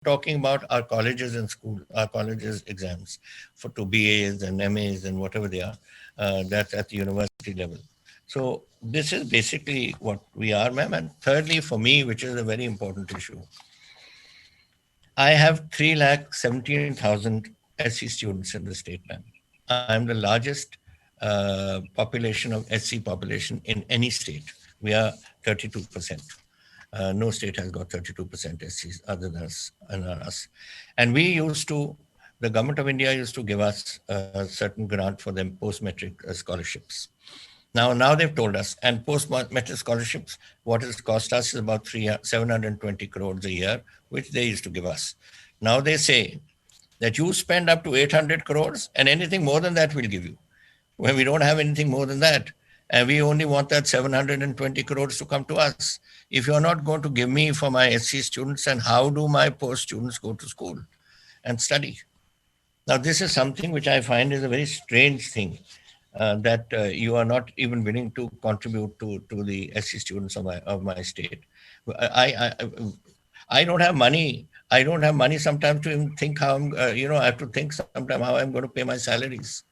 talking about our colleges and school, our colleges exams for to BAs and MAs and whatever they are. That's at the university level. So this is basically what we are, ma'am. And thirdly, for me, which is a very important issue, I have 3,17,000 SC students in the state, ma'am. I'm the largest population of SC population in any state. We are 32%. No state has got 32% SCs other than us and us. And we used to, the government of India used to give us a certain grant for them post-metric scholarships. Now they've told us, and post-metric scholarships, what it's cost us is about 720 crores a year, which they used to give us. Now they say that you spend up to 800 crores and anything more than that we'll give you. When we don't have anything more than that, and we only want that 720 crores to come to us. If you're not going to give me for my SC students, then how do my post students go to school and study? Now, this is something which I find is a very strange thing, that you are not even willing to contribute to the SC students of my state. I don't have money. I don't have money sometimes to even think how I'm, I have to think sometimes how I'm going to pay my salaries.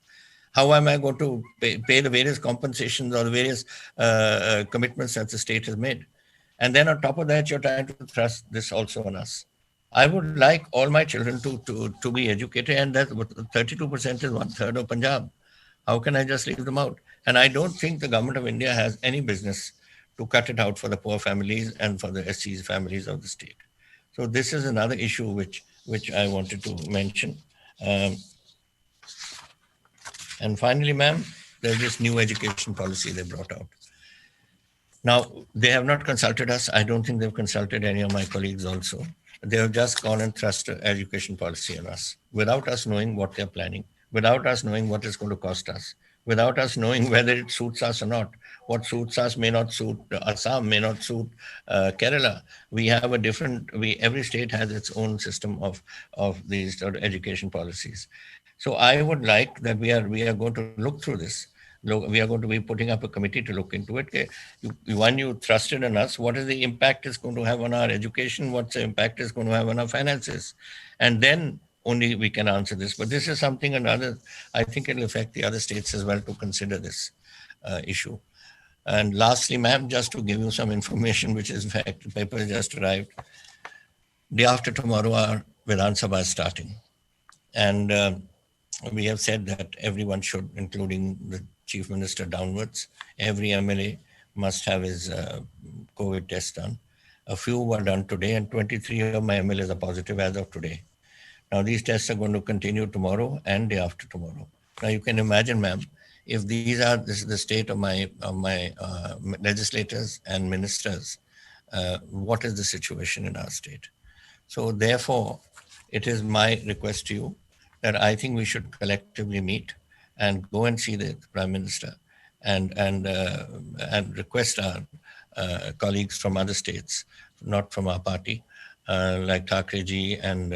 How am I going to pay the various compensations or the various commitments that the state has made? And then on top of that, you're trying to thrust this also on us. I would like all my children to be educated, and that 32% is 1/3 of Punjab. How can I just leave them out? And I don't think the government of India has any business to cut it out for the poor families and for the SCs families of the state. So this is another issue which I wanted to mention. And finally, ma'am, there's this new education policy they brought out. Now, they have not consulted us. I don't think they've consulted any of my colleagues also. They have just gone and thrust education policy on us without us knowing what they're planning, without us knowing what it's going to cost us, without us knowing whether it suits us or not. What suits us may not suit Assam, may not suit Kerala. We have a different, every state has its own system of these sort of education policies. So I would like that we are going to look through this. We are going to be putting up a committee to look into it. When you thrusted on us, what is the impact it's going to have on our education? What's the impact it's going to have on our finances? And then only we can answer this. But this is something another, I think it'll affect the other states as well to consider this issue. And lastly, ma'am, just to give you some information, which is in fact, the paper has just arrived. Day after tomorrow, our Vidhan Sabha is starting. And we have said that everyone should, including the Chief Minister downwards, every MLA must have his COVID test done. A few were done today, and 23 of my MLAs are positive as of today. Now, these tests are going to continue tomorrow and day after tomorrow. Now, you can imagine, ma'am, if this is the state of my legislators and ministers, what is the situation in our state? So therefore, it is my request to you that I think we should collectively meet and go and see the Prime Minister and request our colleagues from other states, not from our party, like Thakre ji and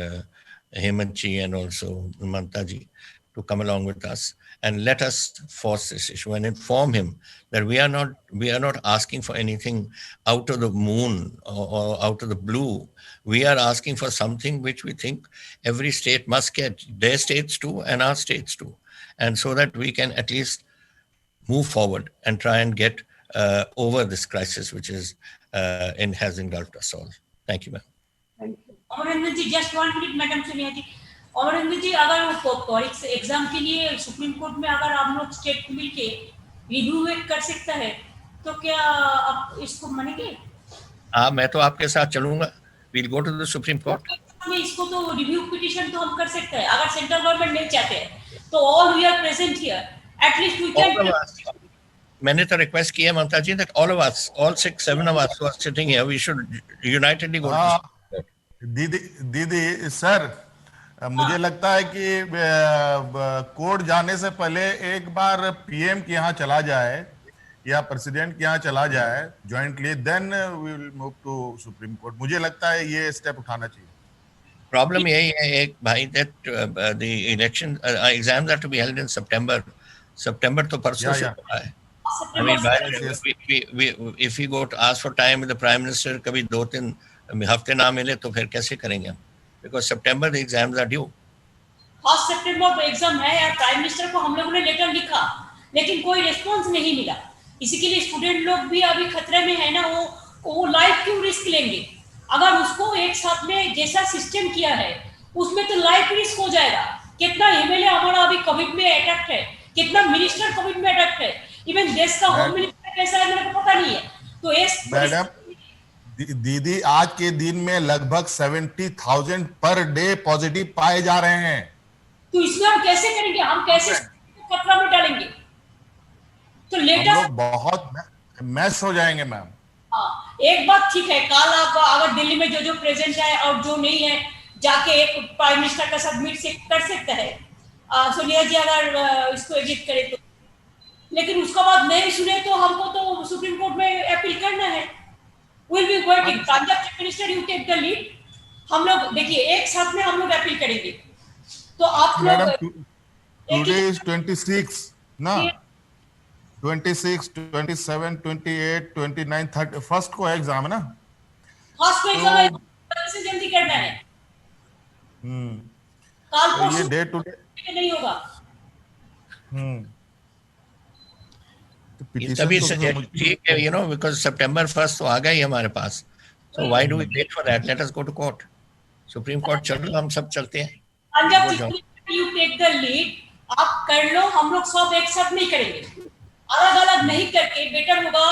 Hemant ji and also Mamata ji, to come along with us and let us force this issue and inform him that we are not asking for anything out of the moon or out of the blue. We are asking for something which we think every state must get, their states too and our states too. And so that we can at least move forward and try and get over this crisis which is has engulfed us all. Thank you, ma'am. Thank you. Amarendra ji, just 1 minute, Madam Sonia ji. Amarendra जी, अगर वो exam के लिए supreme court में अगर आप लोग state को मिलके रिव्यू कर सकता है तो क्या आप इसको मानेंगे? हाँ, मैं तो आपके साथ चलूंगा. We'll go to the Supreme Court. इसको तो रिव्यू पिटीशन तो हम कर सकते हैं. अगर सेंट्रल गवर्नमेंट नहीं चाहते हैं तो all we are present here, at least we can. मैंने तो रिक्वेस्ट किया Mamata ji that all of us, all 6-7 of us who are sitting here, we should unitedly go to the court. दीदी सर, मुझे लगता है कि कोर्ट जाने से पहले एक बार पीएम के यहाँ चला जाए या प्रेसिडेंट के यहाँ चला जाए jointly, then we will move to Supreme Court. मुझे लगता है ये स्टेप उठाना चाहिए. प्रॉब्लम यही है एक भाई that the election exams are to be held in September तो परसों से हुआ है. I mean, if we go to ask for time with the Prime Minister, कभी 2-3 हफ्ते ना मिले तो फिर कैसे करेंगे हम? because September the exams are due. 1 सितंबर को एग्जाम है यार। प्राइम मिनिस्टर को हम लोगों ने लेटर लिखा, लेकिन कोई रिस्पॉन्स नहीं मिला। इसी के लिए स्टूडेंट लोग भी अभी खतरे में है ना। वो लाइफ क्यों रिस्क लेंगे? अगर उसको एक साथ में जैसा सिस्टम किया है उसमें तो लाइफ रिस्क हो जाएगा। कितना एमएलए हमारा अभी कोविड में अटैक है, कितना मिनिस्टर कोविड में अटैक है, इवन देश का होम मिनिस्टर कैसा है मेरे को पता नहीं है। तो मैडम दीदी, आज के दिन में लगभग 70,000 पर डे पॉजिटिव पाए जा रहे हैं। तो इसमें हम कैसे करेंगे? हम कैसे खतरा में डालेंगे? तो लेटर हम लोग बहुत मैस हो जाएंगे मैम। हाँ, एक बात ठीक है, कल आप अगर दिल्ली में जो प्रेजेंट है और जो नहीं है जाके एक प्राइम मिनिस्टर का साथ मीट कर सकता है सोनिया जी, अगर इसको एग्जिट करे तो। लेकिन उसका बाद नहीं सुने तो हमको तो सुप्रीम कोर्ट में अपील करना है। Will be working. Punjab chief minister you take the lead. हम लोग देखिए एक साथ में हम लोग अपील करेंगे। तो आप लोग टुडे इज 26 ना, 26, 27, 28, 29, 30 फर्स्ट को एग्जाम है ना। फर्स्ट को एग्जाम है, से जल्दी करना है। कल तो ये डे टू डे नहीं होगा। तभी ठीक है, you know, because September 1st तो आ गई हमारे पास। So why do we wait for that? Let us go to court. Supreme Court चलो, हम सब चलते हैं। Punjab chief minister you take the lead. आप कर लो, हम लोग सब एक साथ नहीं करेंगे, अलग अलग नहीं करके बेटर होगा।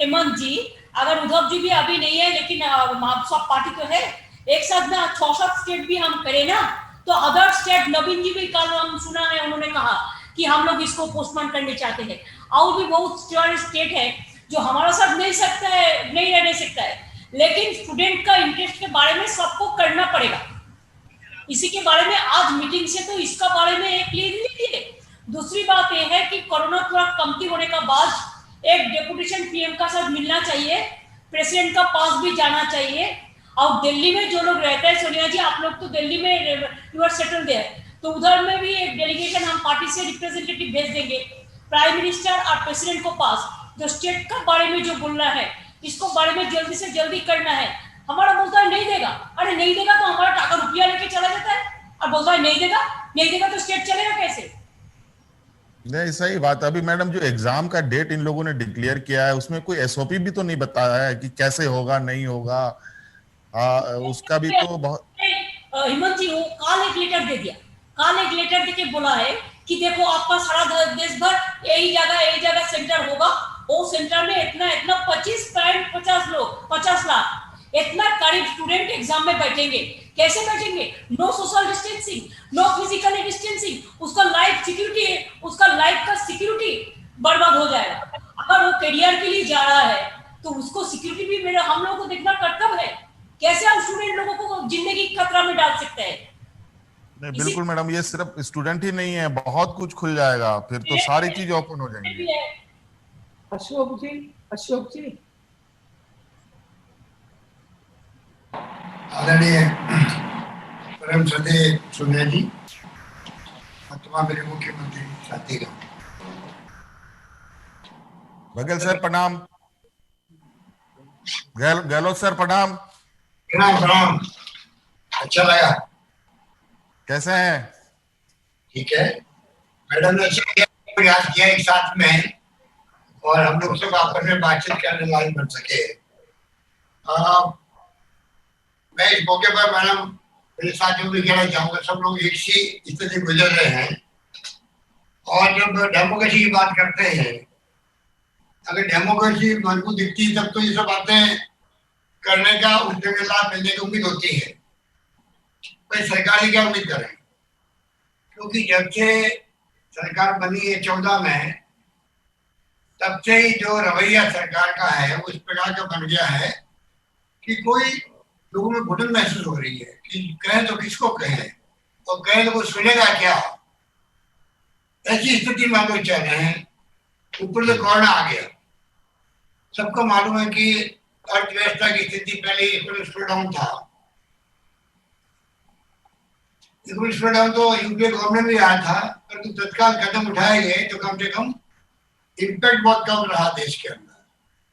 हेमंत जी, अगर उद्धव जी भी अभी नहीं है लेकिन सब पार्टी तो है, एक साथ में 6-7 स्टेट भी हम करें ना, तो अदर स्टेट, नवीन जी भी कल हम सुना है उन्होंने कहा कि हम लोग इसको पोस्टपोन करने चाहते हैं। और भी बहुत स्टेट है जो हमारा साथ नहीं सकता है, नहीं रहने सकता है, लेकिन स्टूडेंट का इंटरेस्ट के बारे में सबको करना पड़ेगा। इसी के बारे में आज मीटिंग से तो इसका बारे में एक क्लियरिटी है। दूसरी बात यह है कि कोरोना थोड़ा कमती होने का बाद एक डेपुटेशन पीएम का साथ मिलना चाहिए, प्रेसिडेंट का पास भी जाना चाहिए। और दिल्ली में जो लोग रहते हैं, सोनिया जी आप लोग तो दिल्ली में यू आर सेटल देयर, तो उधर में भी एक डेलीगेशन हम पार्टी से रिप्रेजेंटेटिव भेज देंगे प्राइम मिनिस्टर और प्रेसिडेंट को पास, जो स्टेट का बारे में जो बोलना है इसको बारे में जल्दी से जल्दी करना है। हमारा बोलता है नहीं देगा, अरे नहीं देगा तो हमारा टाका रुपया लेके चला जाता है और बोलता है नहीं देगा तो स्टेट चलेगा कैसे? नहीं, सही बात। अभी मैडम जो एग्जाम का डेट इन लोगों ने डिक्लेयर किया है उसमें कोई एसओपी भी तो नहीं बताया है कि कैसे होगा नहीं होगा। उसका भी तो बहुत हेमंत जी वो कल एक लेटर दे दिया, कल एक लेटर देके बोला है कि देखो आपका सारा देश भर यही जगह सेंटर होगा, वो सेंटर में इतना 25.50 लोग, 50 लाख इतना करीब स्टूडेंट एग्जाम में बैठेंगे। कैसे बैठेंगे? No social distancing, no physical distancing. उसका लाइफ सिक्योरिटी है, उसका लाइफ का सिक्योरिटी बर्बाद हो जाएगा। अगर वो करियर के लिए जा रहा है तो उसको सिक्योरिटी भी मेरा हम लोगों को देखना कर्तव्य है। कैसे हम स्टूडेंट लोगों को जिंदगी खतरा में डाल सकते हैं? नहीं, बिल्कुल मैडम, ये सिर्फ स्टूडेंट ही नहीं है, बहुत कुछ खुल जाएगा, फिर तो सारी चीज ओपन हो जाएंगी। अशोक जी आदरणीय परम श्रद्धेय सोनिया जी, तमाम मेरे मुख्यमंत्री साथीगण, बघेल सर प्रणाम, गहलोत सर प्रणाम। प्रणाम। अच्छा लगा। कैसे हैं? ठीक है। मैडम ने प्रयास किया एक साथ में और हम लोग सब आपस में बातचीत करने लायक बन सके। मैं इस मौके पर मैडम मेरे साथियों को कहना चाहूंगा, सब लोग एक सी स्थिति गुजर रहे हैं और जब डेमोक्रेसी की बात करते हैं, अगर डेमोक्रेसी मजबूत दिखती है तब तो ये सब बातें करने का उसके लाभ मिलने की उम्मीद होती है। भाई सरकार क्या उम्मीद करें, क्योंकि जब से सरकार बनी है 14 में, तब से ही जो रवैया सरकार का है वो इस प्रकार का बन गया है कि कोई लोगों में घुटन महसूस हो रही है कि कहें तो किसको कहें और कहें तो वो सुनेगा क्या। ऐसी स्थिति में हम लोग चल रहे हैं। ऊपर से कोरोना आ गया, सबको मालूम है कि अर्थव्यवस्था की स्थिति पहले इकोनॉमिक स्लो डाउन था। इकोनॉमिक स्लो डाउन तो यूपीए गवर्नमेंट में आया था, परंतु तत्काल कदम उठाए गए तो कम से कम इम्पैक्ट बहुत कम रहा देश के अंदर।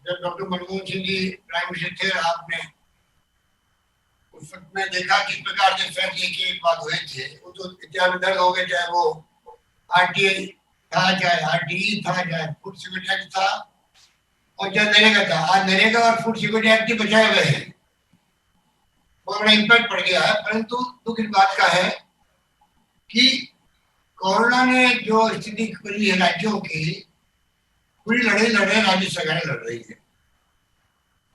जब doctor Manmohan Singh ji prime minister थे, आपने उस वक्त मैं देखा किस प्रकार से फैसले के बाद हुए थे, वो तो इतिहास में दर्ज हो गए, चाहे वो आरटीआई था, चाहे आरटीई था, चाहे फूड सिक्योरिटी एक्ट था, और चाहे नरेगा था। आज नरेगा और फूड सिक्योरिटी एक्ट ही बचाए हुए हैं, बहुत बड़ा इम्पैक्ट पड़ गया है। परंतु दुख इस बात का है कि कोरोना ने जो स्थिति करी है राज्यों की, पूरी लड़ाई लड़ रहे राज्य सरकारें लड़ रही है,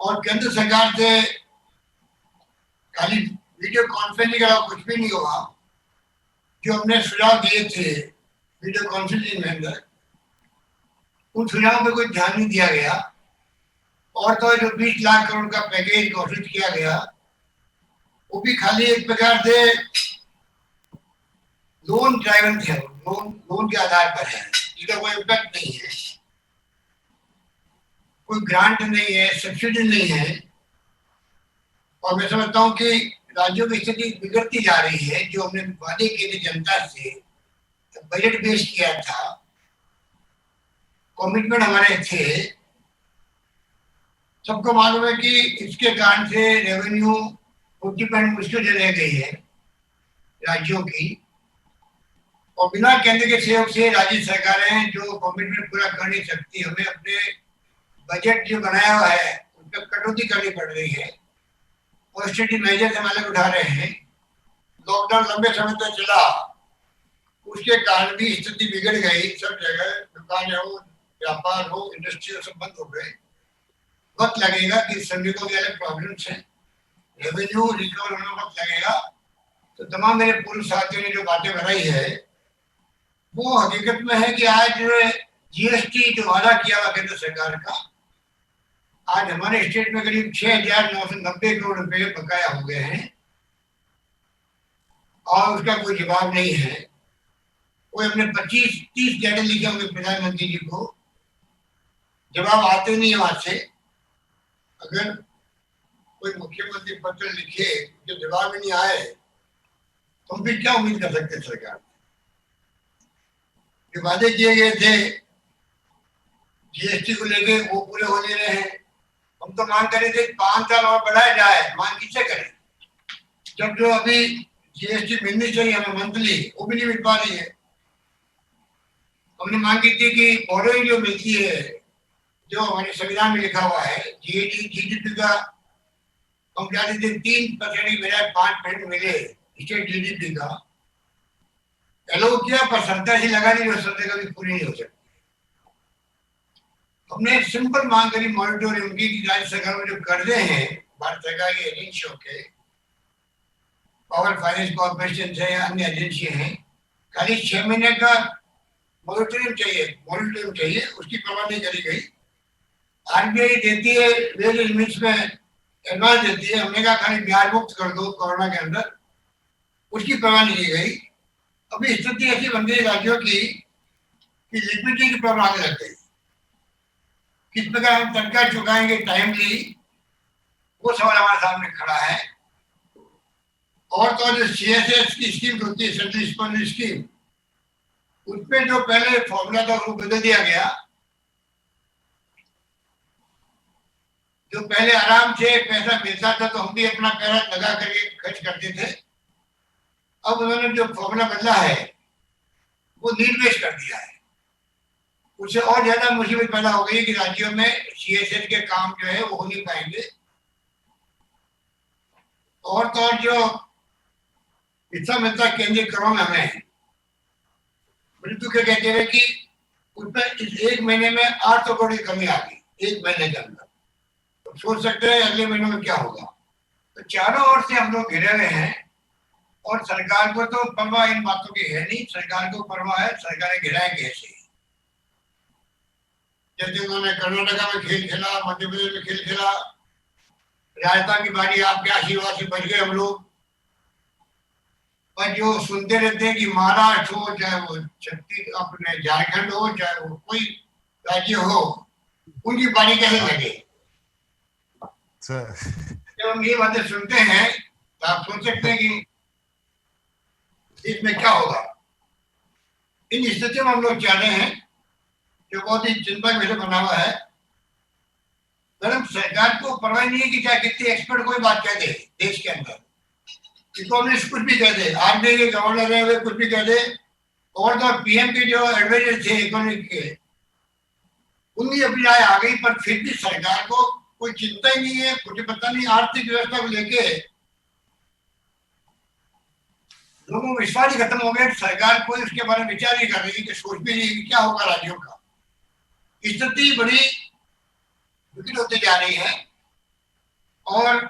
और केंद्र सरकार से खाली वीडियो कॉन्फ्रेंसिंग के अलावा कुछ भी नहीं हुआ। जो हमने सुझाव दिए थे वीडियो कॉन्फ्रेंसिंग में अंदर, उन सुझावों पे कोई ध्यान नहीं दिया गया। और तो जो 20 लाख करोड़ का पैकेज घोषित किया गया, वो भी खाली एक प्रकार से लोन ड्राइवन थे, लोन के आधार पर है, जिसका कोई इम्पैक्ट नहीं है, कोई ग्रांट नहीं है, सब्सिडी नहीं है। और मैं समझता हूँ कि राज्यों की स्थिति बिगड़ती जा रही है। जो हमने वादे किए थे जनता से, बजट पेश किया था, कमिटमेंट हमारे थे, सबको मालूम है कि इसके कारण से रेवेन्यू 40% मुश्किल से रह गई है राज्यों की, और बिना केंद्र के सहयोग से राज्य सरकारें जो कमिटमेंट पूरा कर नहीं सकती। हमें अपने बजट जो बनाया हुआ है उस पर कटौती करनी पड़ रही है, ऑस्टेरिटी मेजर हमारे उठा रहे हैं। लॉकडाउन लंबे समय तक चला, उसके कारण भी स्थिति बिगड़ गई। सब जगह दुकानें हो, व्यापार हो, इंडस्ट्री सब बंद हो गए। वक्त लगेगा कि श्रमिकों के अलग प्रॉब्लम्स हैं, रेवेन्यू रिकवर होने में वक्त लगेगा। तो तमाम मेरे पूर्व साथियों ने जो बातें बनाई है, वो हकीकत में है कि आज जीएसटी जो वादा किया हुआ केंद्र सरकार का, आज हमारे स्टेट में करीब 6,990 करोड़ रुपए बकाया हो गए हैं, और उसका कोई जवाब नहीं है। कोई हमने 25-30 लेटर लिखे होंगे प्रधानमंत्री जी को, जवाब आते नहीं है वहां से। अगर कोई मुख्यमंत्री पत्र लिखे जो जवाब नहीं आए, तो हम फिर क्या उम्मीद कर सकते हैं सरकार? जो वादे किए गए थे जीएसटी को लेके, वो पूरे हो नहीं रहे हैं। हम तो मांग कर रहे थे 5 साल और बढ़ाया जाए। मांग किससे करें जब जो अभी जीएसटी मिलनी चाहिए हमें मंथली, वो भी नहीं मिल पा रही है। हमने मांग की थी कि बोरोइंग जो मिलती है, जो हमारे संविधान में लिखा हुआ है, जीडीपी का हम चाहते थे 3% की बजाय 5% मिले स्टेट जीडीपी का। एलो किया, पर शर्तें ऐसी लगा दी जो शर्तें कभी पूरी नहीं हो सकती। हमने सिंपल मांग करी मॉनिटोरियम की, कि राज्य सरकार में जो कर्जे हैं भारत सरकार की एजेंसियों के, पावर फाइनेंस कॉर्पोरेशन है या अन्य एजेंसियां हैं, खाली 6 महीने का मॉनिटोरियम चाहिए, उसकी परवाह नहीं करी गई। आरबीआई देती है वेरियस लिमिट्स में एडवांस देती है, हमने कहा खाली ब्याज मुक्त कर दो कोरोना के अंदर, उसकी परवाह नहीं की गई। अभी स्थिति ऐसी बन गई राज्यों की कि लिक्विडिटी की प्रॉब्लम आने लग गई। किस प्रकार हम तनख्वाह चुकाएंगे टाइमली, वो सवाल हमारे सामने खड़ा है। और तो जो सीएसएस की स्कीम होती है, सेंट्रल स्पॉन्सर्ड स्कीम, उसमें जो पहले फॉर्मूला था वो बदल दिया गया। जो पहले आराम से पैसा मिलता था तो हम भी अपना पैसा लगा करके खर्च करते थे, अब उन्होंने जो फॉर्मूला बदला है वो निर्वेश कर दिया है। उससे और ज्यादा मुसीबत पैदा हो गई कि राज्यों में सीएसएस के काम जो है वो हो नहीं पाएंगे। और तो और जो हिस्सा मिलता केंद्रीय करों में हमें, मृत्यु के कहते हैं कि उसमें इस 1 महीने में 800 करोड़ की कमी आ गई 1 महीने के अंदर। तो सोच सकते हैं अगले महीनों में क्या होगा। तो चारों ओर से हम लोग घिरे हुए हैं, और सरकार को तो परवाह इन बातों की है नहीं। सरकार को परवाह है सरकारें गिराएंगे ऐसे। जैसे उन्होंने कर्नाटका में खेल खेला, मध्य प्रदेश में खेल खेला, राजस्थान की बारी आपके आशीर्वाद से बच गए हम लोग। और जो सुनते रहते हैं कि महाराष्ट्र हो, चाहे वो छत्तीसगढ़, अपने झारखंड हो, चाहे वो कोई राज्य हो, उनकी बारी कैसे लगे। जब हम ये बातें सुनते हैं तो आप सोच सकते हैं कि इसमें क्या होगा। इन स्थिति में हम लोग चाह रहे हैं, जो बहुत ही चिंता का विषय बना हुआ है। मैडम, सरकार को परवाह नहीं है कि चाहे कितने एक्सपर्ट कोई बात कह दे देश के अंदर, इकोनॉमिस्ट कुछ भी कह दे, आरबीआई के गवर्नर है वे कुछ भी कह दे, और तो पीएम के जो एडवाइजर थे इकोनॉमिक के, उनकी अपनी राय आ गई, पर फिर भी सरकार को कोई चिंता ही नहीं है, कुछ पता नहीं आर्थिक व्यवस्था को लेके लोगों को विश्वास ही खत्म हो गया। सरकार कोई उसके बारे में विचार नहीं कर रही, कि सोच भी नहीं कि क्या होगा राज्यों का। स्थिति बड़ी विकट होती जा रही है और